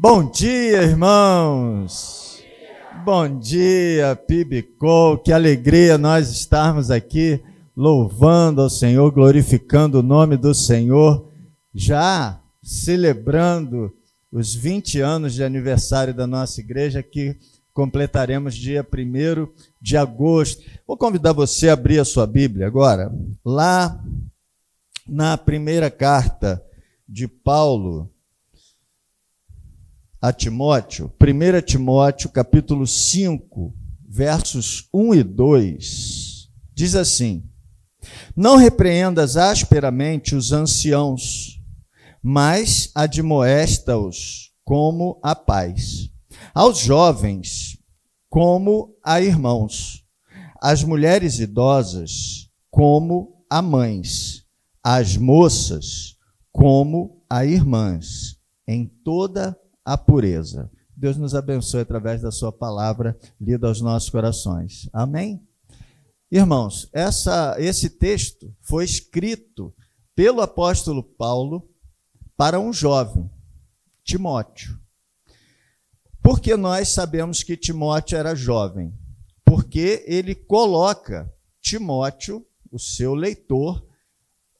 Bom dia, irmãos! Bom dia, Pibicol! Que alegria nós estarmos aqui louvando ao Senhor, glorificando o nome do Senhor, já celebrando os 20 anos de aniversário da nossa igreja, que completaremos dia 1º de agosto. Vou convidar você a abrir a sua Bíblia agora, lá na primeira carta de Paulo a Timóteo, 1 Timóteo, capítulo 5, versos 1 e 2, diz assim: Não repreendas asperamente os anciãos, mas admoesta-os como a pais, aos jovens como a irmãos, às mulheres idosas como a mães, às moças como a irmãs, em toda a pureza. Deus nos abençoe através da sua palavra lida aos nossos corações. Amém? Irmãos, esse texto foi escrito pelo apóstolo Paulo para um jovem, Timóteo. Por que nós sabemos que Timóteo era jovem? Porque ele coloca Timóteo, o seu leitor,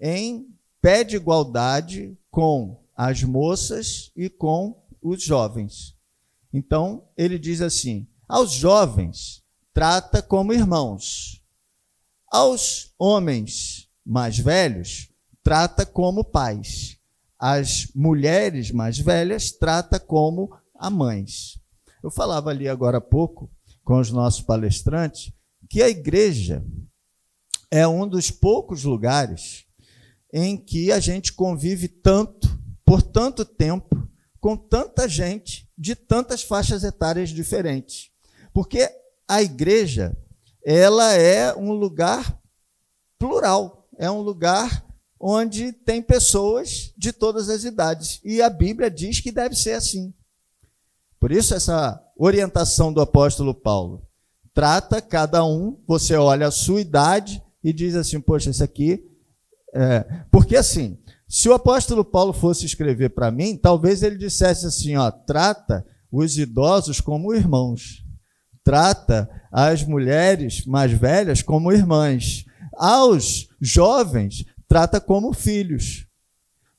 em pé de igualdade com as moças e com os jovens. Então, ele diz assim: aos jovens, trata como irmãos. Aos homens mais velhos, trata como pais. As mulheres mais velhas, trata como a mães. Eu falava ali agora há pouco com os nossos palestrantes que a igreja é um dos poucos lugares em que a gente convive por tanto tempo, com tanta gente de tantas faixas etárias diferentes. Porque a igreja, ela é um lugar plural, é um lugar onde tem pessoas de todas as idades. E a Bíblia diz que deve ser assim. Por isso, essa orientação do apóstolo Paulo. Trata cada um, você olha a sua idade e diz assim, poxa, isso aqui... Porque assim, se o apóstolo Paulo fosse escrever para mim, talvez ele dissesse assim, trata os idosos como irmãos, trata as mulheres mais velhas como irmãs, aos jovens trata como filhos,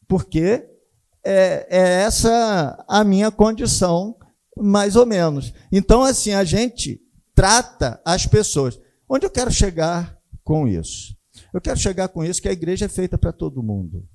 porque é essa a minha condição, mais ou menos. Então, assim, a gente trata as pessoas. Onde eu quero chegar com isso? Eu quero chegar com isso que a igreja é feita para todo mundo.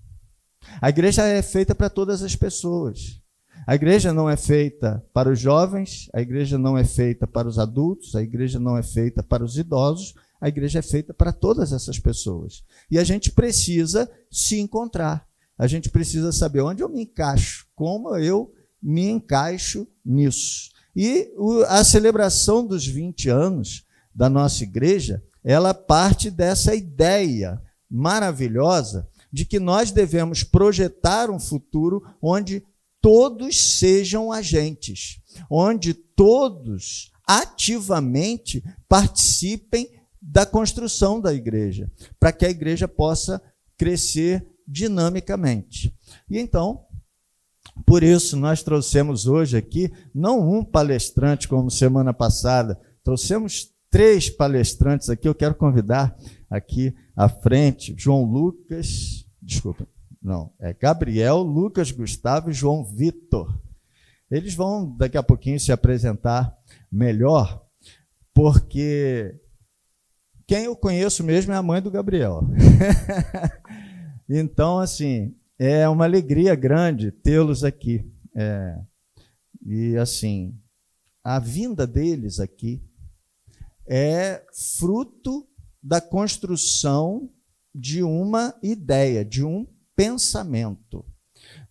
A igreja é feita para todas as pessoas. A igreja não é feita para os jovens, a igreja não é feita para os adultos, a igreja não é feita para os idosos, a igreja é feita para todas essas pessoas. E a gente precisa se encontrar. A gente precisa saber onde eu me encaixo, como eu me encaixo nisso. E a celebração dos 20 anos da nossa igreja, ela parte dessa ideia maravilhosa de que nós devemos projetar um futuro onde todos sejam agentes, onde todos ativamente participem da construção da igreja, para que a igreja possa crescer dinamicamente. E então, por isso, nós trouxemos hoje aqui, não um palestrante como semana passada, trouxemos 3 palestrantes aqui. Eu quero convidar aqui à frente Gabriel, Lucas, Gustavo e João Vitor. Eles vão daqui a pouquinho se apresentar melhor, porque quem eu conheço mesmo é a mãe do Gabriel. Então, assim, é uma alegria grande tê-los aqui. E, assim, a vinda deles aqui é fruto da construção de uma ideia, de um pensamento.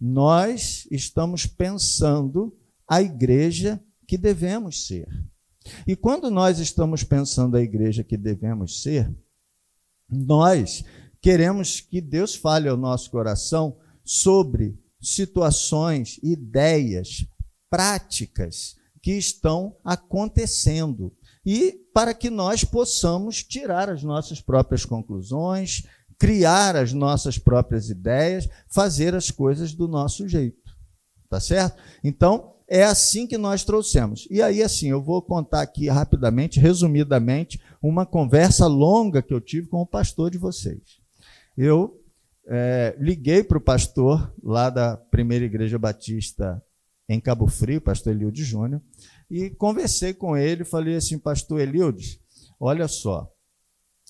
Nós estamos pensando a igreja que devemos ser. E quando nós estamos pensando a igreja que devemos ser, nós queremos que Deus fale ao nosso coração sobre situações, ideias, práticas que estão acontecendo. E para que nós possamos tirar as nossas próprias conclusões, criar as nossas próprias ideias, fazer as coisas do nosso jeito. Tá certo? Então, é assim que nós trouxemos. E aí, assim, eu vou contar aqui rapidamente, resumidamente, uma conversa longa que eu tive com o pastor de vocês. Eu liguei para o pastor lá da Primeira Igreja Batista em Cabo Frio, pastor Eliudes Júnior, e conversei com ele, falei assim, pastor Eliudes, olha só,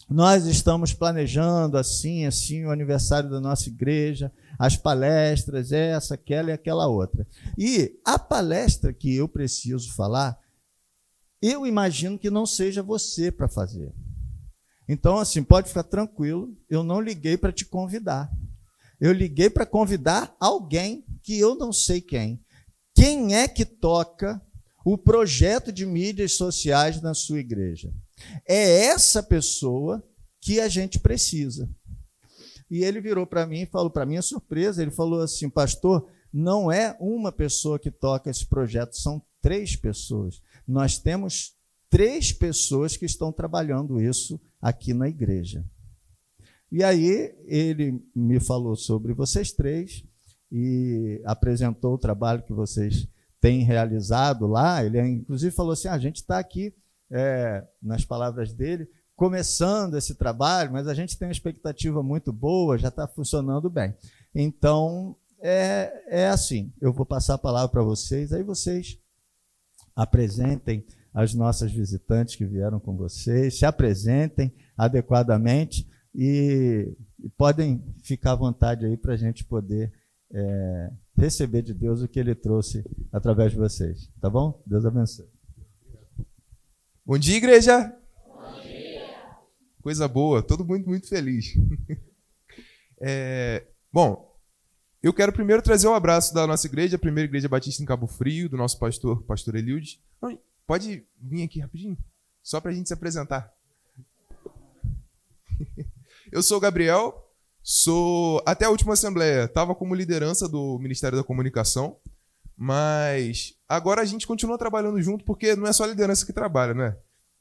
nós estamos planejando assim o aniversário da nossa igreja, as palestras, essa, aquela e aquela outra. E a palestra que eu preciso falar, eu imagino que não seja você para fazer. Então, assim, pode ficar tranquilo, eu não liguei para te convidar. Eu liguei para convidar alguém que eu não sei quem. Quem é que toca o projeto de mídias sociais na sua igreja? É essa pessoa que a gente precisa. E ele virou para mim e falou, para minha surpresa, ele falou assim, pastor, não é uma pessoa que toca esse projeto, são 3 pessoas. Nós temos 3 pessoas que estão trabalhando isso aqui na igreja. E aí ele me falou sobre vocês 3 e apresentou o trabalho que vocês têm realizado lá. Ele inclusive falou assim, a gente está aqui, nas palavras dele, começando esse trabalho, mas a gente tem uma expectativa muito boa, já está funcionando bem. Então, é assim, eu vou passar a palavra para vocês, aí vocês apresentem as nossas visitantes que vieram com vocês, se apresentem adequadamente e podem ficar à vontade aí para a gente poder receber de Deus o que Ele trouxe através de vocês. Tá bom? Deus abençoe. Bom dia, igreja! Bom dia! Coisa boa, todo mundo muito feliz. Bom, eu quero primeiro trazer um abraço da nossa igreja, a Primeira Igreja Batista em Cabo Frio, do nosso pastor Eliudes. Pode vir aqui rapidinho, só para a gente se apresentar. Eu sou o Gabriel, até a última assembleia, estava como liderança do Ministério da Comunicação, mas agora a gente continua trabalhando junto, porque não é só a liderança que trabalha, né?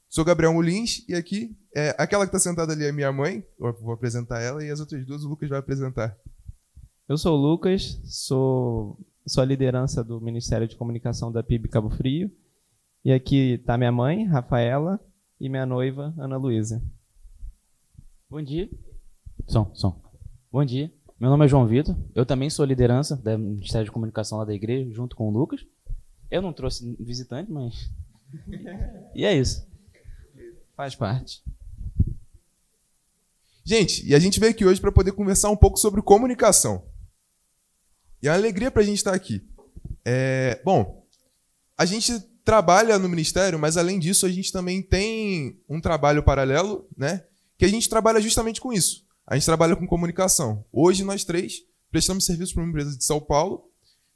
Sou Gabriel Molins, e aqui, aquela que está sentada ali é minha mãe, eu vou apresentar ela, e as outras 2 o Lucas vai apresentar. Eu sou o Lucas, sou a liderança do Ministério de Comunicação da PIB Cabo Frio, e aqui está minha mãe, Rafaela, e minha noiva, Ana Luísa. Bom dia. Som. Bom dia. Meu nome é João Vitor. Eu também sou liderança do Ministério de Comunicação lá da igreja, junto com o Lucas. Eu não trouxe visitante, mas... E é isso. Faz parte. Gente, e a gente veio aqui hoje para poder conversar um pouco sobre comunicação. E é uma alegria para a gente estar aqui. Bom, a gente trabalha no ministério, mas além disso a gente também tem um trabalho paralelo, né? Que a gente trabalha justamente com isso. A gente trabalha com comunicação. Hoje nós 3 prestamos serviço para uma empresa de São Paulo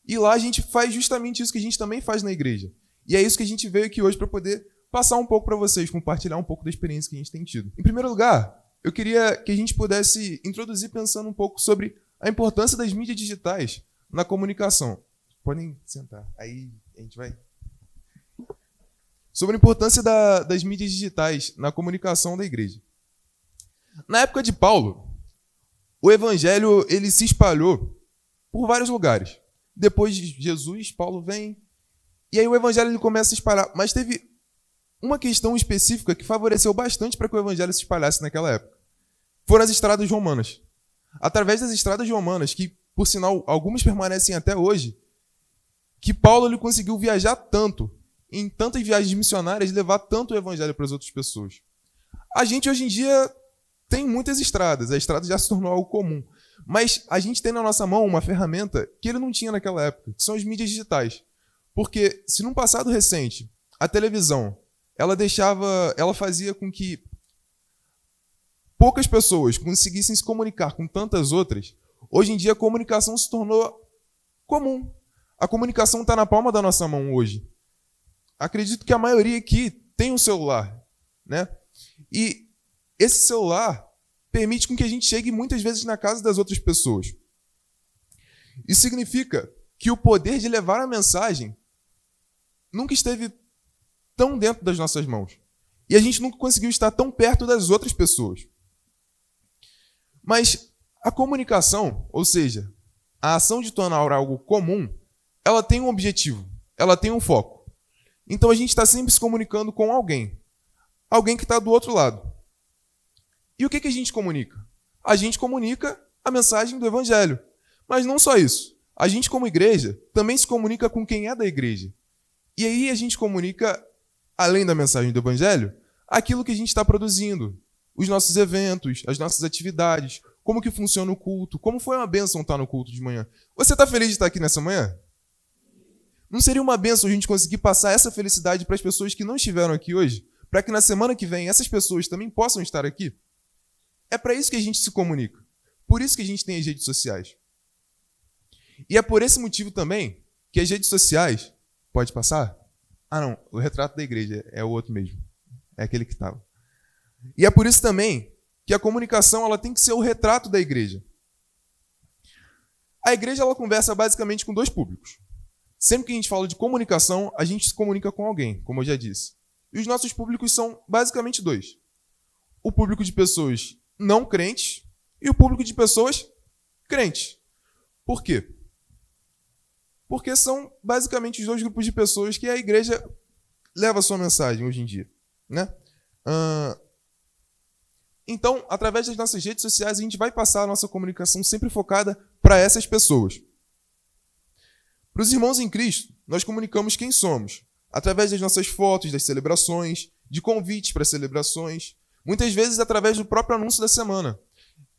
e lá a gente faz justamente isso que a gente também faz na igreja. E é isso que a gente veio aqui hoje para poder passar um pouco para vocês, compartilhar um pouco da experiência que a gente tem tido. Em primeiro lugar, eu queria que a gente pudesse introduzir pensando um pouco sobre a importância das mídias digitais na comunicação. Podem sentar. Aí a gente vai... Sobre a importância das mídias digitais na comunicação da igreja. Na época de Paulo, o evangelho ele se espalhou por vários lugares. Depois de Jesus, Paulo vem, e aí o evangelho ele começa a espalhar. Mas teve uma questão específica que favoreceu bastante para que o evangelho se espalhasse naquela época. Foram as estradas romanas. Através das estradas romanas, que, por sinal, algumas permanecem até hoje, que Paulo ele conseguiu viajar tanto, em tantas viagens missionárias, levar tanto o evangelho para as outras pessoas. A gente, hoje em dia, tem muitas estradas, a estrada já se tornou algo comum. Mas a gente tem na nossa mão uma ferramenta que ele não tinha naquela época, que são as mídias digitais. Porque se num passado recente, a televisão, ela fazia com que poucas pessoas conseguissem se comunicar com tantas outras, hoje em dia a comunicação se tornou comum. A comunicação está na palma da nossa mão hoje. Acredito que a maioria aqui tem um celular, né? E esse celular permite com que a gente chegue muitas vezes na casa das outras pessoas. Isso significa que o poder de levar a mensagem nunca esteve tão dentro das nossas mãos. E a gente nunca conseguiu estar tão perto das outras pessoas. Mas a comunicação, ou seja, a ação de tornar algo comum, ela tem um objetivo. ela tem um foco. Então a gente está sempre se comunicando com alguém. Alguém que está do outro lado. E o que a gente comunica? A gente comunica a mensagem do Evangelho. Mas não só isso. A gente, como igreja, também se comunica com quem é da igreja. E aí a gente comunica, além da mensagem do Evangelho, aquilo que a gente está produzindo. Os nossos eventos, as nossas atividades, como que funciona o culto, como foi uma bênção estar no culto de manhã. Você está feliz de estar aqui nessa manhã? Não seria uma bênção a gente conseguir passar essa felicidade para as pessoas que não estiveram aqui hoje? Para que na semana que vem essas pessoas também possam estar aqui? É para isso que a gente se comunica. Por isso que a gente tem as redes sociais. E é por esse motivo também que as redes sociais... Pode passar? Ah, não. O retrato da igreja é o outro mesmo. É aquele que estava. E é por isso também que a comunicação ela tem que ser o retrato da igreja. A igreja ela conversa basicamente com dois públicos. Sempre que a gente fala de comunicação, a gente se comunica com alguém, como eu já disse. E os nossos públicos são basicamente dois. O público de pessoas não crentes e o público de pessoas crentes. Por quê? Porque são basicamente os dois grupos de pessoas que a igreja leva a sua mensagem hoje em dia. Né? Então, através das nossas redes sociais, a gente vai passar a nossa comunicação sempre focada para essas pessoas. Para os irmãos em Cristo, nós comunicamos quem somos, através das nossas fotos, das celebrações, de convites para celebrações, muitas vezes através do próprio anúncio da semana.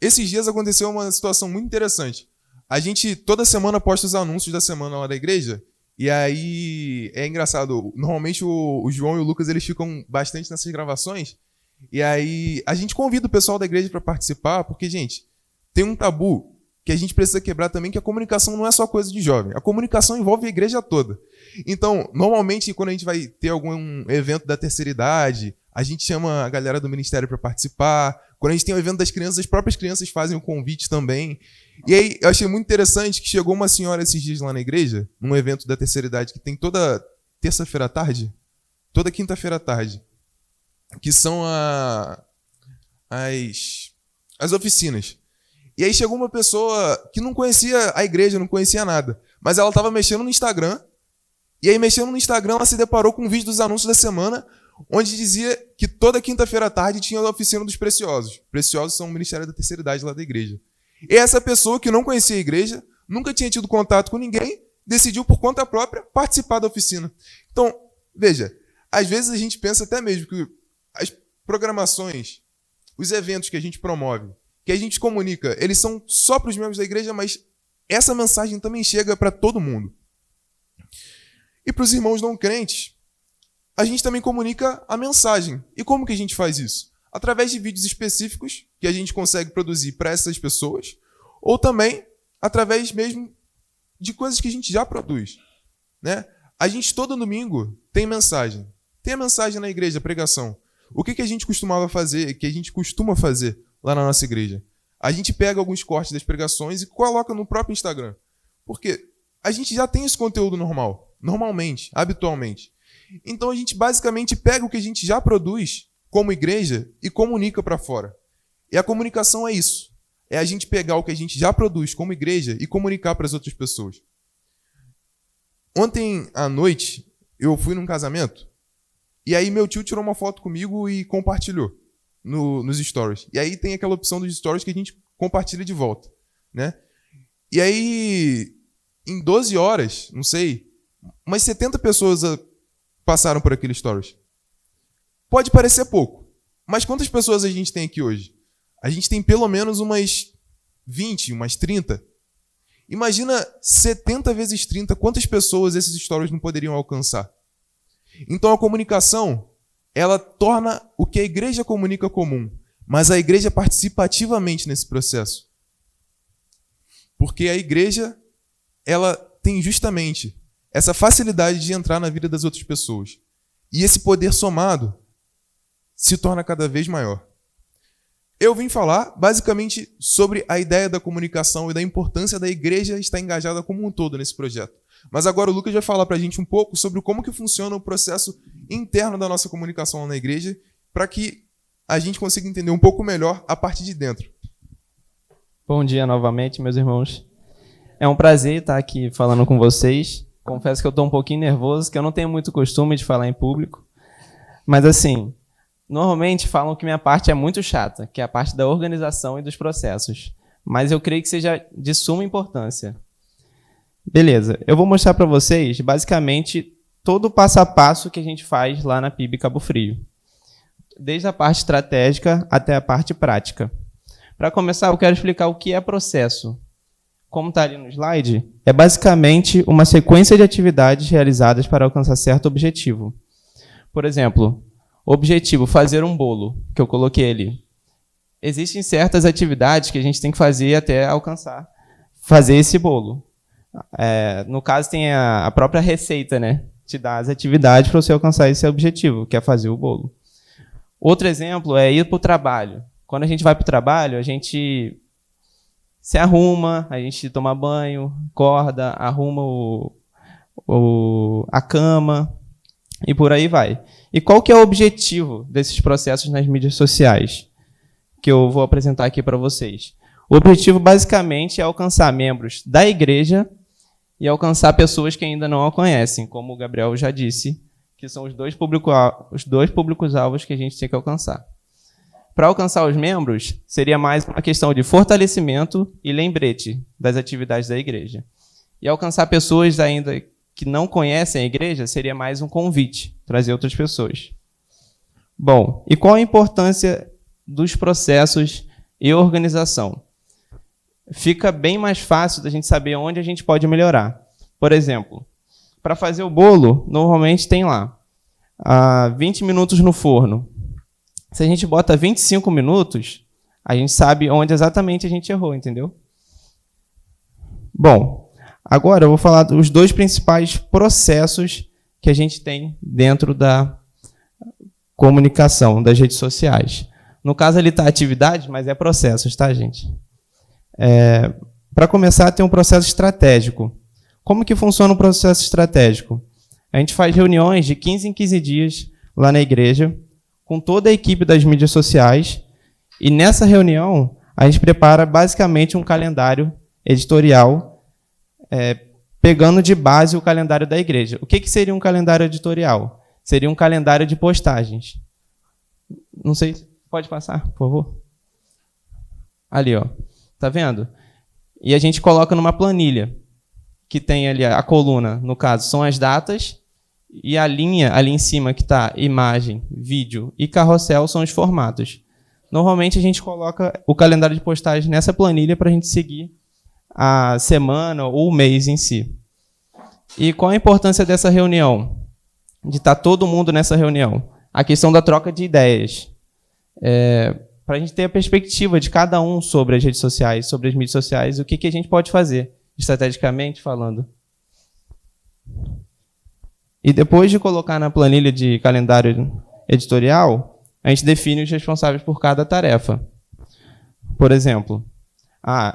Esses dias aconteceu uma situação muito interessante. A gente toda semana posta os anúncios da semana lá da igreja, e aí é engraçado, normalmente o João e o Lucas eles ficam bastante nessas gravações, e aí a gente convida o pessoal da igreja para participar, porque, gente, tem um tabu que a gente precisa quebrar também, que a comunicação não é só coisa de jovem, a comunicação envolve a igreja toda. Então, normalmente, quando a gente vai ter algum evento da terceira idade, a gente chama a galera do ministério para participar. Quando a gente tem o evento das crianças, as próprias crianças fazem o convite também. E aí, eu achei muito interessante que chegou uma senhora esses dias lá na igreja, num evento da terceira idade, que tem toda terça-feira à tarde, toda quinta-feira à tarde, que são as oficinas. E aí chegou uma pessoa que não conhecia a igreja, não conhecia nada, mas ela estava mexendo no Instagram, e aí mexendo no Instagram ela se deparou com um vídeo dos anúncios da semana, onde dizia que toda quinta-feira à tarde tinha a oficina dos preciosos. Preciosos são o ministério da terceira idade lá da igreja. E essa pessoa que não conhecia a igreja, nunca tinha tido contato com ninguém, decidiu por conta própria participar da oficina. Então, veja, às vezes a gente pensa até mesmo que as programações, os eventos que a gente promove, que a gente comunica, eles são só para os membros da igreja, mas essa mensagem também chega para todo mundo. E para os irmãos não crentes, a gente também comunica a mensagem. E como que a gente faz isso? Através de vídeos específicos que a gente consegue produzir para essas pessoas, ou também através mesmo de coisas que a gente já produz. Né? A gente todo domingo tem mensagem. Tem a mensagem na igreja, a pregação. O que a gente costumava fazer, que a gente costuma fazer lá na nossa igreja? A gente pega alguns cortes das pregações e coloca no próprio Instagram. Porque a gente já tem esse conteúdo normalmente, habitualmente. Então a gente basicamente pega o que a gente já produz como igreja e comunica para fora. E a comunicação é isso. É a gente pegar o que a gente já produz como igreja e comunicar para as outras pessoas. Ontem à noite eu fui num casamento e aí meu tio tirou uma foto comigo e compartilhou nos stories. E aí tem aquela opção dos stories que a gente compartilha de volta. Né? E aí, em 12 horas, não sei, umas 70 pessoas passaram por aquele stories. Pode parecer pouco, mas quantas pessoas a gente tem aqui hoje? A gente tem pelo menos umas 20, umas 30. Imagina 70 vezes 30, quantas pessoas esses stories não poderiam alcançar? Então a comunicação, ela torna o que a igreja comunica comum, mas a igreja participa ativamente nesse processo. Porque a igreja, ela tem justamente essa facilidade de entrar na vida das outras pessoas. E esse poder somado se torna cada vez maior. Eu vim falar basicamente sobre a ideia da comunicação e da importância da igreja estar engajada como um todo nesse projeto. Mas agora o Lucas vai falar para a gente um pouco sobre como que funciona o processo interno da nossa comunicação na igreja, para que a gente consiga entender um pouco melhor a partir de dentro. Bom dia novamente, meus irmãos. É um prazer estar aqui falando com vocês. Confesso que eu estou um pouquinho nervoso, que eu não tenho muito costume de falar em público. Mas, assim, normalmente falam que minha parte é muito chata, que é a parte da organização e dos processos. Mas eu creio que seja de suma importância. Beleza, eu vou mostrar para vocês, basicamente, todo o passo a passo que a gente faz lá na PIB Cabo Frio. Desde a parte estratégica até a parte prática. Para começar, eu quero explicar o que é processo. Como está ali no slide, é basicamente uma sequência de atividades realizadas para alcançar certo objetivo. Por exemplo, objetivo, fazer um bolo, que eu coloquei ali. Existem certas atividades que a gente tem que fazer até alcançar, fazer esse bolo. No caso, tem a própria receita, né? Te dá as atividades para você alcançar esse objetivo, que é fazer o bolo. Outro exemplo é ir para o trabalho. Quando a gente vai para o trabalho, a gente se arruma, a gente toma banho, acorda, arruma a cama e por aí vai. E qual que é o objetivo desses processos nas mídias sociais? Que eu vou apresentar aqui para vocês. O objetivo, basicamente, é alcançar membros da igreja e alcançar pessoas que ainda não a conhecem, como o Gabriel já disse, que são os dois públicos-alvos que a gente tem que alcançar. Para alcançar os membros, seria mais uma questão de fortalecimento e lembrete das atividades da igreja. E alcançar pessoas ainda que não conhecem a igreja, seria mais um convite, trazer outras pessoas. Bom, e qual a importância dos processos e organização? Fica bem mais fácil da gente saber onde a gente pode melhorar. Por exemplo, para fazer o bolo, normalmente tem lá 20 minutos no forno. Se a gente bota 25 minutos, a gente sabe onde exatamente a gente errou, entendeu? Bom, agora eu vou falar dos dois principais processos que a gente tem dentro da comunicação, das redes sociais. No caso ali está atividade, mas é processos, tá, gente? Para começar, tem um processo estratégico. Como que funciona o processo estratégico? A gente faz reuniões de 15 em 15 dias lá na igreja, com toda a equipe das mídias sociais, e nessa reunião a gente prepara basicamente um calendário editorial, pegando de base o calendário da igreja. O que seria um calendário editorial? Seria um calendário de postagens. Não sei, pode passar, por favor? Ali, ó. Tá vendo? E a gente coloca numa planilha, que tem ali a coluna, no caso, são as datas, e a linha ali em cima que está imagem, vídeo e carrossel são os formatos. Normalmente a gente coloca o calendário de postagem nessa planilha para a gente seguir a semana ou o mês em si. E qual a importância dessa reunião? De estar todo mundo nessa reunião? A questão da troca de ideias. Para a gente ter a perspectiva de cada um sobre as redes sociais, sobre as mídias sociais, o que a gente pode fazer, estrategicamente falando. E depois de colocar na planilha de calendário editorial, a gente define os responsáveis por cada tarefa. Por exemplo,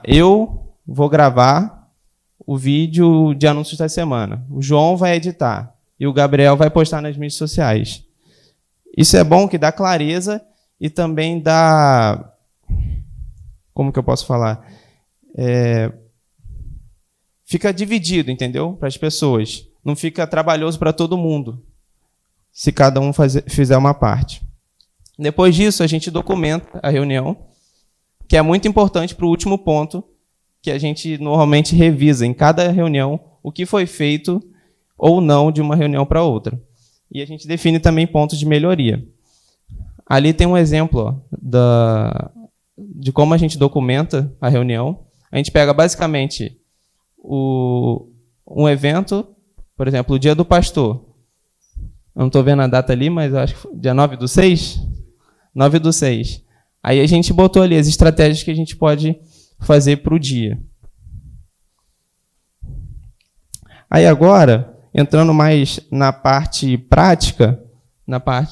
eu vou gravar o vídeo de anúncios da semana. O João vai editar e o Gabriel vai postar nas mídias sociais. Isso é bom, que dá clareza e também dá... Como que eu posso falar? Fica dividido, entendeu? Para as pessoas. Não fica trabalhoso para todo mundo, se cada um fizer uma parte. Depois disso, a gente documenta a reunião, que é muito importante para o último ponto, que a gente normalmente revisa em cada reunião o que foi feito ou não de uma reunião para outra. E a gente define também pontos de melhoria. Ali tem um exemplo de como a gente documenta a reunião. A gente pega basicamente um evento, por exemplo, o Dia do Pastor. Eu não estou vendo a data ali, mas eu acho que foi dia 9/6? 9/6. Aí a gente botou ali as estratégias que a gente pode fazer para o dia. Aí agora, entrando mais na parte prática,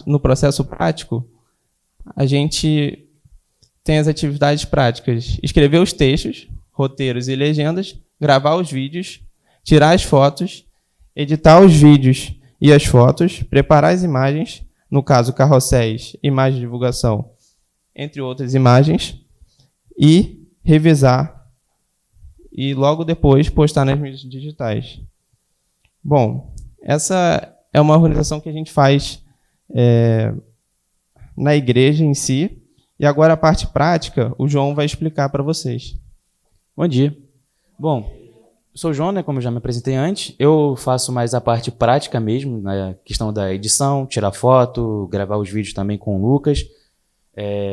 no processo prático, a gente tem as atividades práticas. Escrever os textos, roteiros e legendas, gravar os vídeos, tirar as fotos, editar os vídeos e as fotos, preparar as imagens, no caso carrosséis, imagem de divulgação, entre outras imagens, e revisar e logo depois postar nas mídias digitais. Bom, essa é uma organização que a gente faz na igreja em si. E agora a parte prática, o João vai explicar para vocês. Bom dia. Bom, eu sou o João, né, como eu já me apresentei antes. Eu faço mais a parte prática mesmo, na questão da edição, tirar foto, gravar os vídeos também com o Lucas,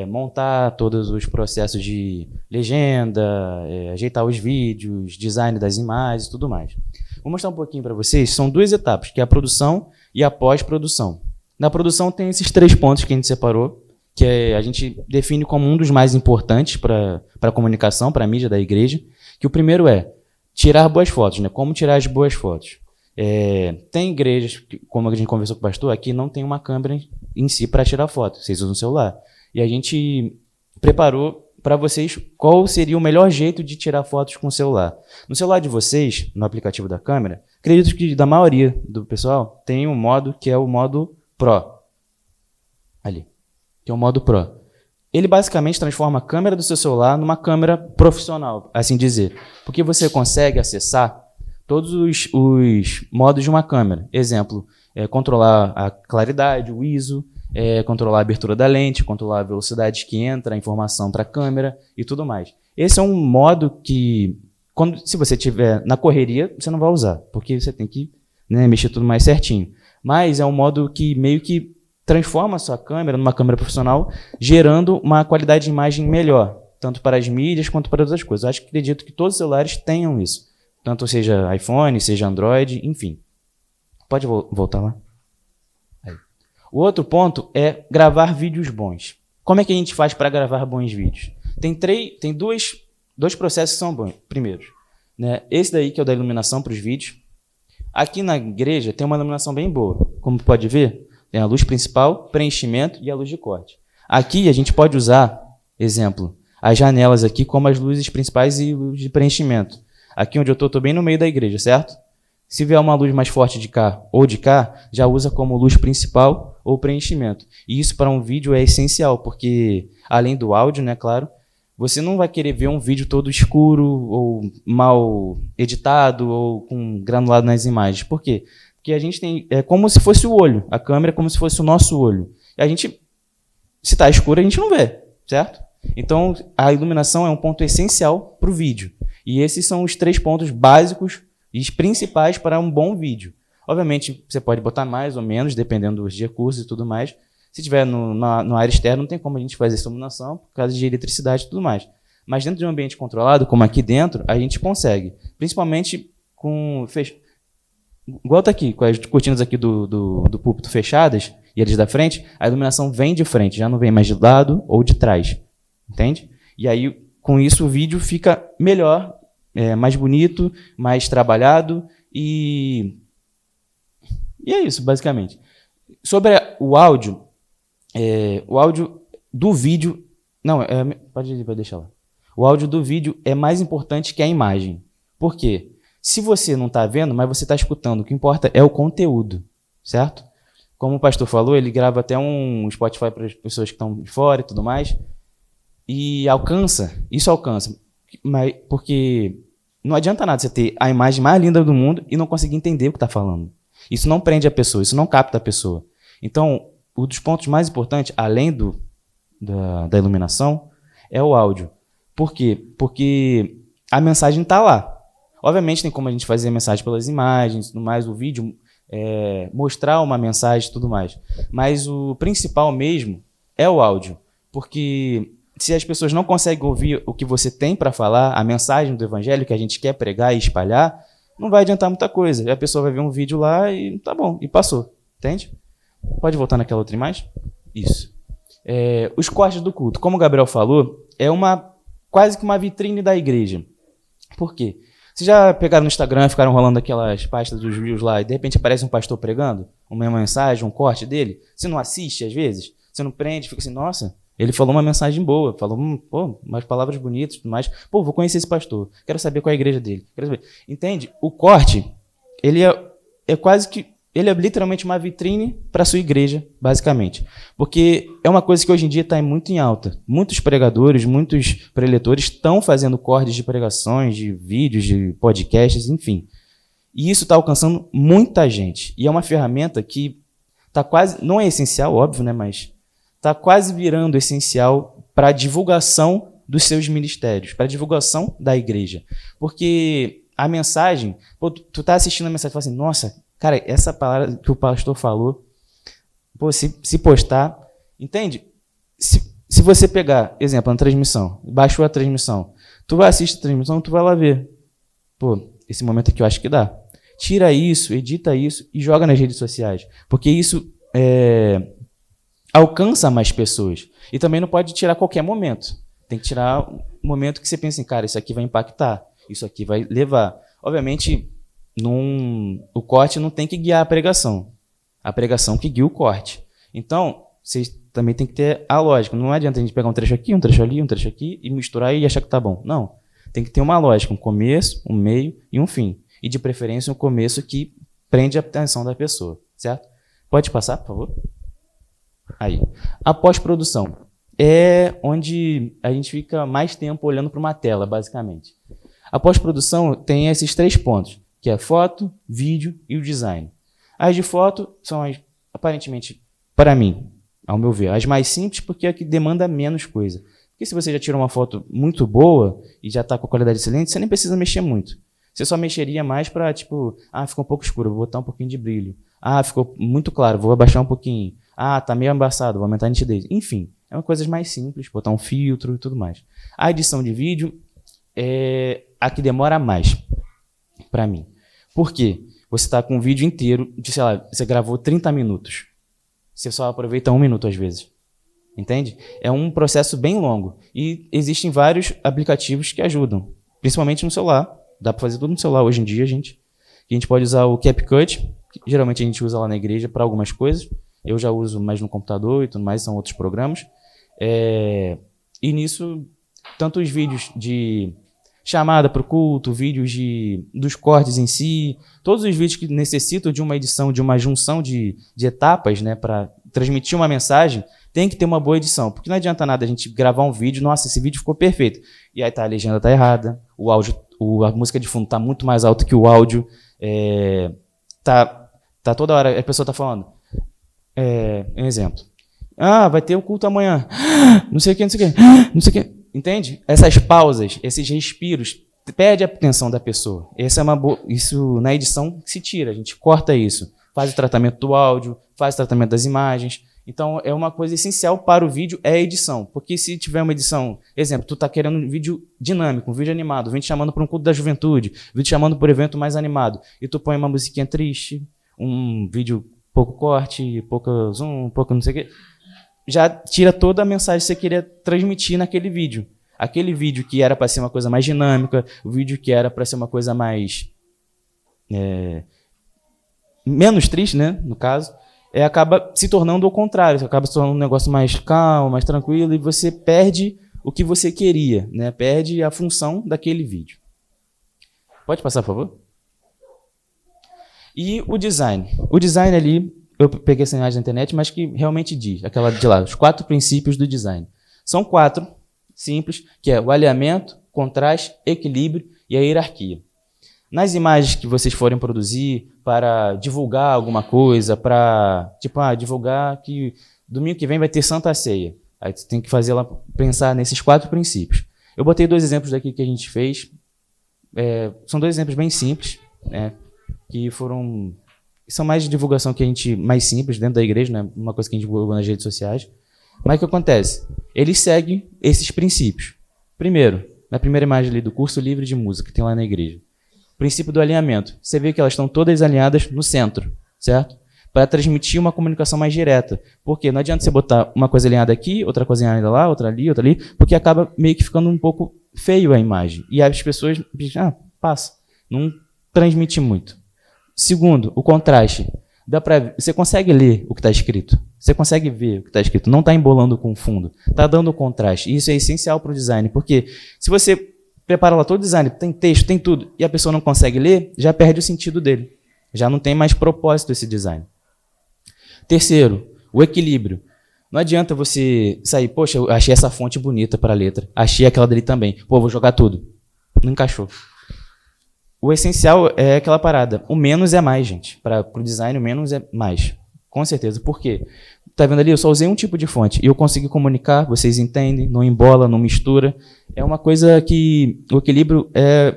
montar todos os processos de legenda, ajeitar os vídeos, design das imagens e tudo mais. Vou mostrar um pouquinho para vocês. São 2 etapas, que é a produção e a pós-produção. Na produção tem esses 3 pontos que a gente separou, que a gente define como um dos mais importantes para a comunicação, para a mídia da igreja, que o primeiro é tirar boas fotos, né? Como tirar as boas fotos. Tem igrejas, como a gente conversou com o pastor, aqui não tem uma câmera em si para tirar foto, vocês usam o celular. E a gente preparou para vocês qual seria o melhor jeito de tirar fotos com o celular. No celular de vocês, no aplicativo da câmera, acredito que da maioria do pessoal tem um modo que é o modo Pro. Ali. Que é o modo Pro. Ele basicamente transforma a câmera do seu celular numa câmera profissional, assim dizer. Porque você consegue acessar todos os modos de uma câmera. Exemplo, controlar a claridade, o ISO, controlar a abertura da lente, controlar a velocidade que entra a informação para a câmera e tudo mais. Esse é um modo que, se você estiver na correria, você não vai usar, porque você tem que mexer tudo mais certinho. Mas é um modo que meio que transforma a sua câmera numa câmera profissional, gerando uma qualidade de imagem melhor, tanto para as mídias quanto para outras coisas. Eu acredito que todos os celulares tenham isso, tanto seja iPhone, seja Android, enfim. Pode voltar lá? Aí. O outro ponto é gravar vídeos bons. Como é que a gente faz para gravar bons vídeos? Tem dois processos que são bons. Primeiro, né, esse daí que é o da iluminação para os vídeos. Aqui na igreja tem uma iluminação bem boa, como pode ver. Tem a luz principal, preenchimento e a luz de corte. Aqui a gente pode usar, exemplo, as janelas aqui como as luzes principais e luz de preenchimento. Aqui onde eu estou bem no meio da igreja, certo? Se vier uma luz mais forte de cá ou de cá, já usa como luz principal ou preenchimento. E isso para um vídeo é essencial, porque além do áudio, né, claro, você não vai querer ver um vídeo todo escuro ou mal editado ou com granulado nas imagens. Por quê? Porque a gente tem... É como se fosse o olho. A câmera é como se fosse o nosso olho. E a gente... Se está escuro, a gente não vê, certo? Então, a iluminação é um ponto essencial para o vídeo. E esses são os 3 pontos básicos e principais para um bom vídeo. Obviamente, você pode botar mais ou menos, dependendo dos recursos e tudo mais. Se tiver no área externa, não tem como a gente fazer essa iluminação por causa de eletricidade e tudo mais. Mas dentro de um ambiente controlado, como aqui dentro, a gente consegue. Principalmente com... Igual tá aqui, com as cortinas aqui do púlpito fechadas e eles da frente, a iluminação vem de frente, já não vem mais de lado ou de trás. Entende? E aí, com isso, o vídeo fica melhor, mais bonito, mais trabalhado e é isso, basicamente. Sobre o áudio do vídeo... Não, pode deixar lá. O áudio do vídeo é mais importante que a imagem. Por quê? Se você não está vendo, mas você está escutando, o que importa é o conteúdo, certo? Como o pastor falou, ele grava até um Spotify para as pessoas que estão de fora e tudo mais, e isso alcança, mas, porque não adianta nada você ter a imagem mais linda do mundo e não conseguir entender o que está falando. Isso não prende a pessoa, isso não capta a pessoa. Então, um dos pontos mais importantes, além da iluminação, é o áudio. Por quê? Porque a mensagem está lá. Obviamente tem como a gente fazer a mensagem pelas imagens, tudo mais, o vídeo, mostrar uma mensagem e tudo mais. Mas o principal mesmo é o áudio. Porque se as pessoas não conseguem ouvir o que você tem para falar, a mensagem do evangelho que a gente quer pregar e espalhar, não vai adiantar muita coisa. E a pessoa vai ver um vídeo lá e tá bom, e passou. Entende? Pode voltar naquela outra imagem? Isso. Os cortes do culto, como o Gabriel falou, é quase que uma vitrine da igreja. Por quê? Vocês já pegaram no Instagram e ficaram rolando aquelas pastas dos Reels lá e de repente aparece um pastor pregando uma mensagem, um corte dele? Você não assiste às vezes? Você não prende, fica assim, nossa, ele falou uma mensagem boa, falou umas palavras bonitas e tudo mais. Pô, vou conhecer esse pastor, quero saber qual é a igreja dele. Quero saber. Entende? O corte, ele é quase que... Ele é literalmente uma vitrine para a sua igreja, basicamente. Porque é uma coisa que hoje em dia está muito em alta. Muitos pregadores, muitos preletores estão fazendo cortes de pregações, de vídeos, de podcasts, enfim. E isso está alcançando muita gente. E é uma ferramenta que está quase, não é essencial, óbvio, né, mas está quase virando essencial para a divulgação dos seus ministérios, para a divulgação da igreja. Porque a mensagem, pô, tu tá assistindo a mensagem e fala assim, nossa, cara, essa palavra que o pastor falou, pô, se postar, entende? Se você pegar, exemplo, na transmissão, baixou a transmissão, tu vai assistir a transmissão, tu vai lá ver. Pô, esse momento aqui eu acho que dá. Tira isso, edita isso e joga nas redes sociais. Porque isso alcança mais pessoas. E também não pode tirar a qualquer momento. Tem que tirar um momento que você pensa assim, cara, isso aqui vai impactar, isso aqui vai levar. Obviamente, o corte não tem que guiar a pregação. A pregação que guia o corte. Então, vocês também tem que ter a lógica. Não adianta a gente pegar um trecho aqui, um trecho ali, um trecho aqui e misturar e achar que tá bom. Não. Tem que ter uma lógica, um começo, um meio e um fim. E de preferência um começo que prende a atenção da pessoa, certo? Pode passar, por favor? Aí. A pós-produção é onde a gente fica mais tempo olhando para uma tela, basicamente. A pós-produção tem esses 3 pontos, que é foto, vídeo e o design. As de foto são as, aparentemente, para mim, ao meu ver, as mais simples porque é a que demanda menos coisa. Porque se você já tirou uma foto muito boa e já está com a qualidade excelente, você nem precisa mexer muito. Você só mexeria mais para, tipo, ficou um pouco escuro, vou botar um pouquinho de brilho. Ficou muito claro, vou abaixar um pouquinho. Tá meio embaçado, vou aumentar a nitidez. Enfim, é uma coisa mais simples, botar um filtro e tudo mais. A edição de vídeo é a que demora mais, para mim. Por quê? Você está com um vídeo inteiro, sei lá, você gravou 30 minutos. Você só aproveita 1 minuto às vezes. Entende? É um processo bem longo. E existem vários aplicativos que ajudam, principalmente no celular. Dá para fazer tudo no celular hoje em dia, gente. A gente pode usar o CapCut, que geralmente a gente usa lá na igreja para algumas coisas. Eu já uso mais no computador e tudo mais, são outros programas. E nisso, tanto os vídeos de chamada para o culto, vídeos dos cortes em si, todos os vídeos que necessitam de uma edição, de uma junção de etapas, né, para transmitir uma mensagem, tem que ter uma boa edição. Porque não adianta nada a gente gravar um vídeo, nossa, esse vídeo ficou perfeito. E aí a legenda está errada, o áudio, a música de fundo está muito mais alta que o áudio, tá toda hora, a pessoa está falando. Um exemplo. Vai ter o culto amanhã. Não sei o que, não sei o que, não sei o que. Entende? Essas pausas, esses respiros, perde a atenção da pessoa. Isso na edição se tira, a gente corta isso. Faz o tratamento do áudio, faz o tratamento das imagens. Então, é uma coisa essencial para o vídeo, é a edição. Porque se tiver uma edição, exemplo, tu tá querendo um vídeo dinâmico, um vídeo animado, um vídeo chamando para um culto da juventude, um vídeo chamando por um evento mais animado, e tu põe uma musiquinha triste, um vídeo pouco corte, pouco zoom, pouco não sei o quê, já tira toda a mensagem que você queria transmitir naquele vídeo. Aquele vídeo que era para ser uma coisa mais dinâmica, o vídeo que era para ser uma coisa mais menos triste, né, no caso, acaba se tornando o contrário, acaba se tornando um negócio mais calmo, mais tranquilo, e você perde o que você queria, né, perde a função daquele vídeo. Pode passar, por favor? E o design. O design ali, eu peguei essa imagem na internet, mas que realmente diz, aquela de lá, os 4 princípios do design. São 4 simples, que é o alinhamento, contraste, equilíbrio e a hierarquia. Nas imagens que vocês forem produzir para divulgar alguma coisa, para divulgar que domingo que vem vai ter Santa Ceia. Aí você tem que fazer ela pensar nesses 4 princípios. Eu botei 2 exemplos daqui que a gente fez. São 2 exemplos bem simples, né, que são mais de divulgação que a gente mais simples dentro da igreja, né, uma coisa que a gente divulgou nas redes sociais. Mas o que acontece? Eles seguem esses princípios. Primeiro, na primeira imagem ali do curso livre de música que tem lá na igreja. Princípio do alinhamento. Você vê que elas estão todas alinhadas no centro, certo? Para transmitir uma comunicação mais direta. Porque não adianta você botar uma coisa alinhada aqui, outra coisa alinhada lá, outra ali, porque acaba meio que ficando um pouco feio a imagem. E as pessoas dizem, passa. Não transmite muito. Segundo, o contraste. Você consegue ler o que está escrito. Você consegue ver o que está escrito. Não está embolando com o fundo. Está dando contraste. E isso é essencial para o design. Porque se você prepara lá todo o design, tem texto, tem tudo, e a pessoa não consegue ler, já perde o sentido dele. Já não tem mais propósito esse design. Terceiro, o equilíbrio. Não adianta você sair, poxa, eu achei essa fonte bonita para a letra. Achei aquela dali também. Vou jogar tudo. Não encaixou. o essencial é aquela parada. O menos é mais, gente. Para o design, o menos é mais. Com certeza. Por quê? Tá vendo ali? Eu só usei um tipo de fonte. E eu consegui comunicar, vocês entendem, não embola, não mistura. É uma coisa que o equilíbrio é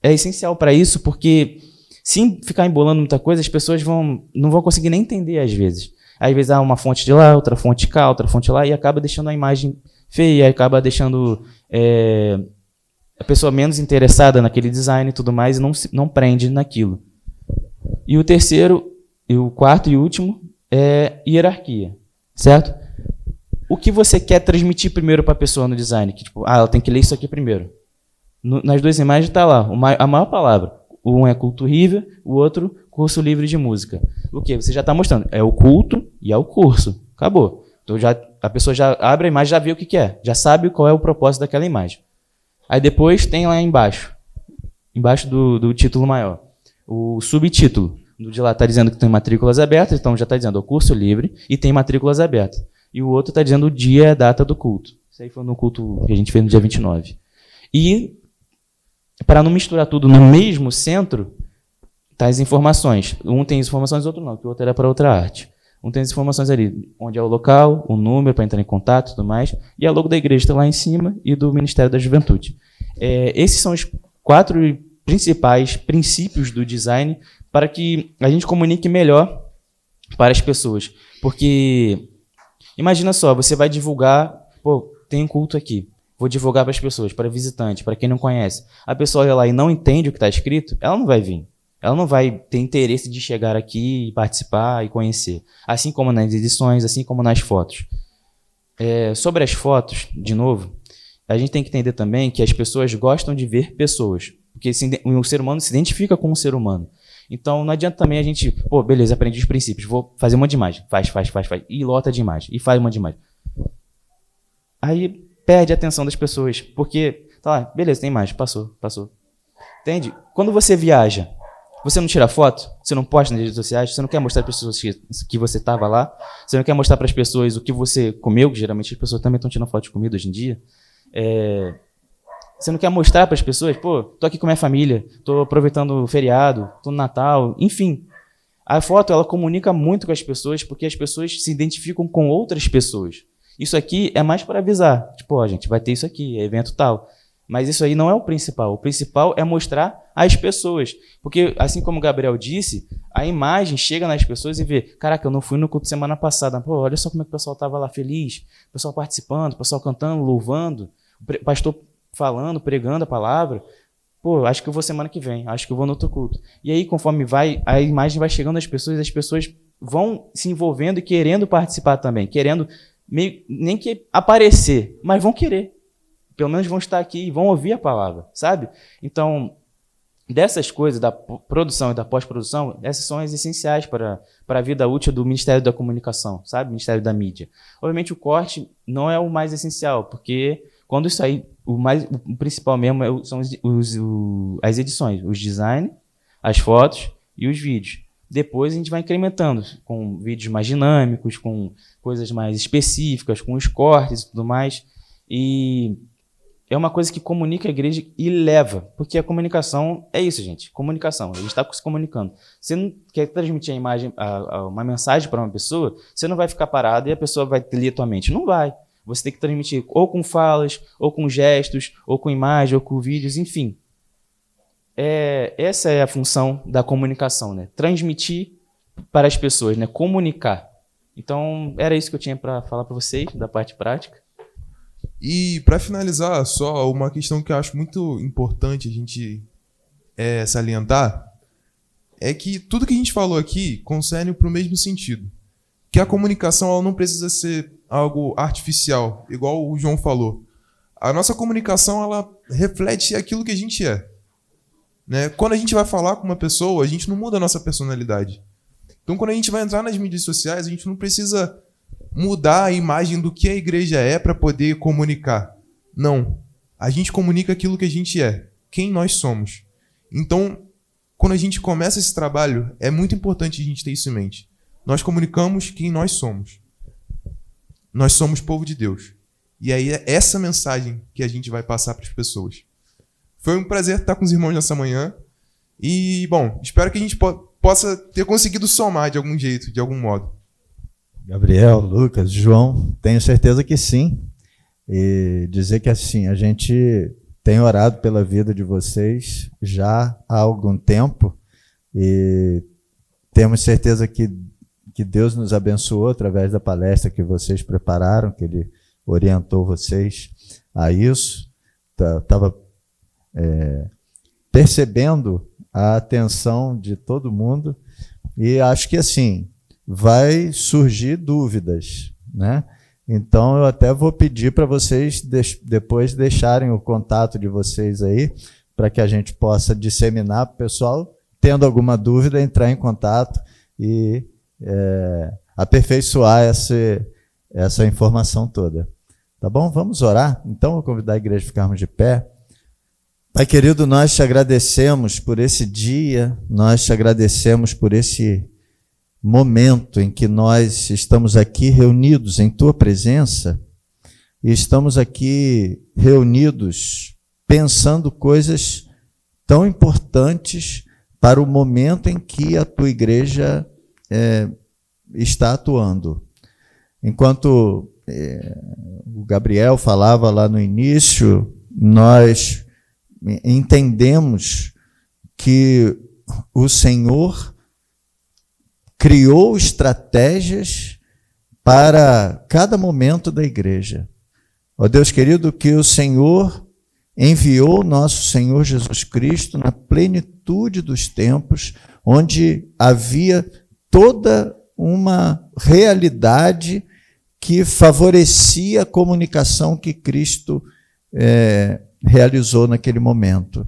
essencial para isso, porque se ficar embolando muita coisa, as pessoas não vão conseguir nem entender às vezes. Às vezes há uma fonte de lá, outra fonte cá, outra fonte lá, e acaba deixando a imagem feia, acaba deixando a pessoa menos interessada naquele design e tudo mais, e não prende naquilo. E o terceiro, e o quarto e último, é hierarquia, certo? O que você quer transmitir primeiro para a pessoa no design? Que, tipo, ela tem que ler isso aqui primeiro. Nas duas imagens está lá, a maior palavra. Um é culto River, o outro curso livre de música. O que? Você já está mostrando. É o culto e é o curso. Acabou. Então a pessoa já abre a imagem, já vê o que é. Já sabe qual é o propósito daquela imagem. Aí depois tem lá embaixo do título maior, o subtítulo. Do de lá está dizendo que tem matrículas abertas, então já está dizendo o curso livre e tem matrículas abertas. E o outro está dizendo o dia e a data do culto. Isso aí foi no culto que a gente fez no dia 29. E, para não misturar tudo no mesmo centro, tá as informações. Um tem as informações, o outro não, que o outro era para outra arte. Um tem as informações ali, onde é o local, o número para entrar em contato e tudo mais, e a logo da igreja está lá em cima e do Ministério da Juventude. Esses são os 4 principais princípios do design para que a gente comunique melhor para as pessoas. Porque, imagina só, você vai divulgar, tem um culto aqui, vou divulgar para as pessoas, para visitante, para quem não conhece. A pessoa olha lá e não entende o que está escrito, ela não vai vir. Ela não vai ter interesse de chegar aqui e participar e conhecer. Assim como nas edições, assim como nas fotos. Sobre as fotos, de novo, a gente tem que entender também que as pessoas gostam de ver pessoas. Porque o ser humano se identifica com o ser humano. Então não adianta também a gente, beleza, aprendi os princípios, vou fazer uma de imagem. Faz. E lota de imagem. E faz uma de imagem. Aí perde a atenção das pessoas. Porque, tá lá, beleza, tem imagem, passou. Entende? Quando você viaja, você não tira foto, você não posta nas redes sociais, você não quer mostrar para as pessoas que você estava lá, você não quer mostrar para as pessoas o que você comeu, que geralmente as pessoas também estão tirando foto de comida hoje em dia. Você não quer mostrar para as pessoas, tô aqui com minha família, tô aproveitando o feriado, tô no Natal, enfim. A foto, ela comunica muito com as pessoas, porque as pessoas se identificam com outras pessoas. Isso aqui é mais para avisar, gente, vai ter isso aqui, é evento tal. Mas isso aí não é o principal. O principal é mostrar às pessoas. Porque, assim como o Gabriel disse, a imagem chega nas pessoas e vê, caraca, eu não fui no culto semana passada. Olha só como é que o pessoal estava lá feliz, o pessoal participando, o pessoal cantando, louvando, o pastor falando, pregando a palavra. Acho que eu vou semana que vem, acho que eu vou no outro culto. E aí, conforme vai, a imagem vai chegando às pessoas, as pessoas vão se envolvendo e querendo participar também, querendo nem que aparecer, mas vão querer. Pelo menos vão estar aqui e vão ouvir a palavra, sabe? Então, dessas coisas, da produção e da pós-produção, essas são as essenciais para a vida útil do Ministério da Comunicação, sabe? Ministério da Mídia. Obviamente, o corte não é o mais essencial, porque quando isso aí, o principal mesmo são as edições, os design, as fotos e os vídeos. Depois a gente vai incrementando com vídeos mais dinâmicos, com coisas mais específicas, com os cortes e tudo mais. E é uma coisa que comunica a igreja e leva, porque a comunicação é isso, gente, comunicação, a gente está se comunicando. Você não quer transmitir a imagem, uma mensagem para uma pessoa, você não vai ficar parado e a pessoa vai ler a tua mente, não vai. Você tem que transmitir ou com falas, ou com gestos, ou com imagem, ou com vídeos, enfim. Essa é a função da comunicação, né? Transmitir para as pessoas, né? Comunicar. Então, era isso que eu tinha para falar para vocês, da parte prática. E, para finalizar, só uma questão que eu acho muito importante a gente salientar é que tudo que a gente falou aqui concerne para o mesmo sentido. Que a comunicação ela não precisa ser algo artificial, igual o João falou. A nossa comunicação ela reflete aquilo que a gente é. Né? Quando a gente vai falar com uma pessoa, a gente não muda a nossa personalidade. Então, quando a gente vai entrar nas mídias sociais, a gente não precisa mudar a imagem do que a igreja é para poder comunicar. Não. A gente comunica aquilo que a gente é, quem nós somos. Então, quando a gente começa esse trabalho, é muito importante a gente ter isso em mente. Nós comunicamos quem nós somos. Nós somos povo de Deus. E aí é essa mensagem que a gente vai passar para as pessoas. Foi um prazer estar com os irmãos nessa manhã. E, bom, espero que a gente possa ter conseguido somar de algum jeito, de algum modo. Gabriel, Lucas, João, tenho certeza que sim. E dizer que assim, a gente tem orado pela vida de vocês já há algum tempo e temos certeza que Deus nos abençoou através da palestra que vocês prepararam, que Ele orientou vocês a isso. Estava percebendo a atenção de todo mundo e acho que assim, vai surgir dúvidas, né? Então, eu até vou pedir para vocês depois deixarem o contato de vocês aí, para que a gente possa disseminar para o pessoal, tendo alguma dúvida, entrar em contato e aperfeiçoar essa informação toda. Tá bom? Vamos orar? Então, vou convidar a igreja a ficarmos de pé. Pai querido, nós te agradecemos por esse dia, nós te agradecemos por esse momento em que nós estamos aqui reunidos em Tua presença e estamos aqui reunidos pensando coisas tão importantes para o momento em que a Tua igreja está atuando. Enquanto o Gabriel falava lá no início, nós entendemos que o Senhor criou estratégias para cada momento da igreja. Ó Deus querido, que o Senhor enviou nosso Senhor Jesus Cristo na plenitude dos tempos, onde havia toda uma realidade que favorecia a comunicação que Cristo realizou naquele momento,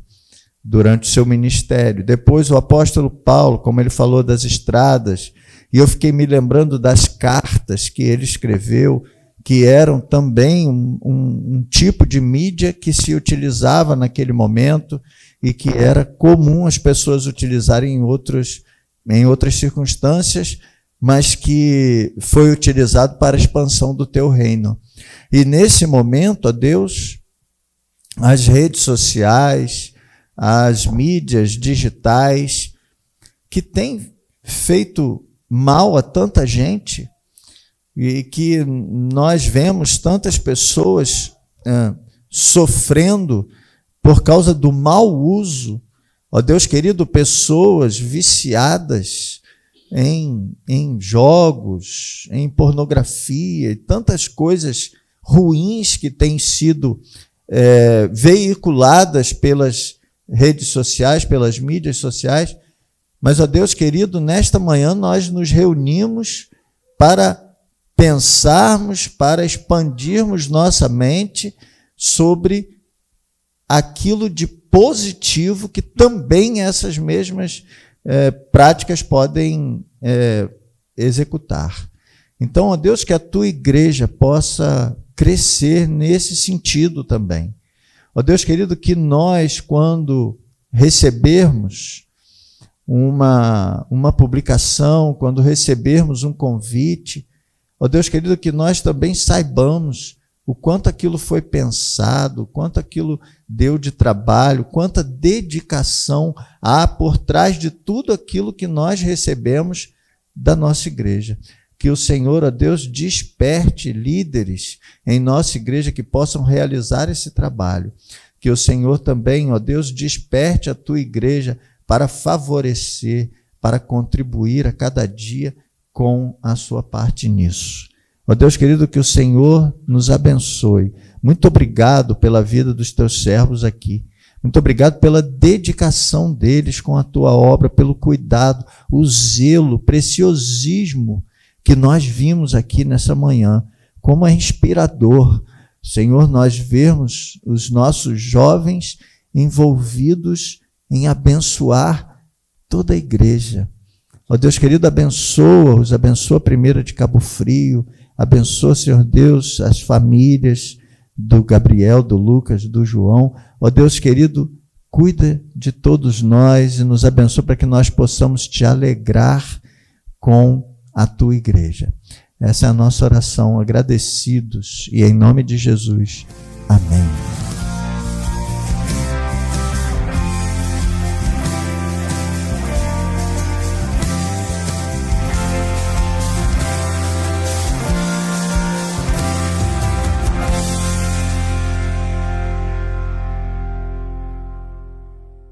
durante o seu ministério. Depois o apóstolo Paulo, como ele falou das estradas, e eu fiquei me lembrando das cartas que ele escreveu, que eram também um tipo de mídia que se utilizava naquele momento e que era comum as pessoas utilizarem em outras circunstâncias, mas que foi utilizado para a expansão do teu reino. E nesse momento, ó Deus, as redes sociais, as mídias digitais, que têm feito mal a tanta gente, e que nós vemos tantas pessoas sofrendo por causa do mau uso. Ó Deus querido, pessoas viciadas em jogos, em pornografia, e tantas coisas ruins que têm sido veiculadas pelas redes sociais, pelas mídias sociais. Mas, ó Deus querido, nesta manhã nós nos reunimos para pensarmos, para expandirmos nossa mente sobre aquilo de positivo que também essas mesmas práticas podem executar. Então, ó Deus, que a tua igreja possa crescer nesse sentido também. Ó Deus querido, que nós, quando recebermos uma publicação, quando recebermos um convite, ó Deus querido, que nós também saibamos o quanto aquilo foi pensado, o quanto aquilo deu de trabalho, quanta dedicação há por trás de tudo aquilo que nós recebemos da nossa igreja. Que o Senhor, ó Deus, desperte líderes em nossa igreja que possam realizar esse trabalho. Que o Senhor também, ó Deus, desperte a tua igreja para favorecer, para contribuir a cada dia com a sua parte nisso. Ó Deus querido, que o Senhor nos abençoe. Muito obrigado pela vida dos teus servos aqui. Muito obrigado pela dedicação deles com a tua obra, pelo cuidado, o zelo, o preciosismo que nós vimos aqui nessa manhã. Como é inspirador, Senhor, nós vermos os nossos jovens envolvidos em abençoar toda a igreja. Ó Deus querido, abençoa-os, abençoa a Primeira de Cabo Frio, abençoa, Senhor Deus, as famílias do Gabriel, do Lucas, do João. Ó Deus querido, cuida de todos nós e nos abençoa para que nós possamos te alegrar com a tua igreja. Essa é a nossa oração, agradecidos, e em nome de Jesus. Amém.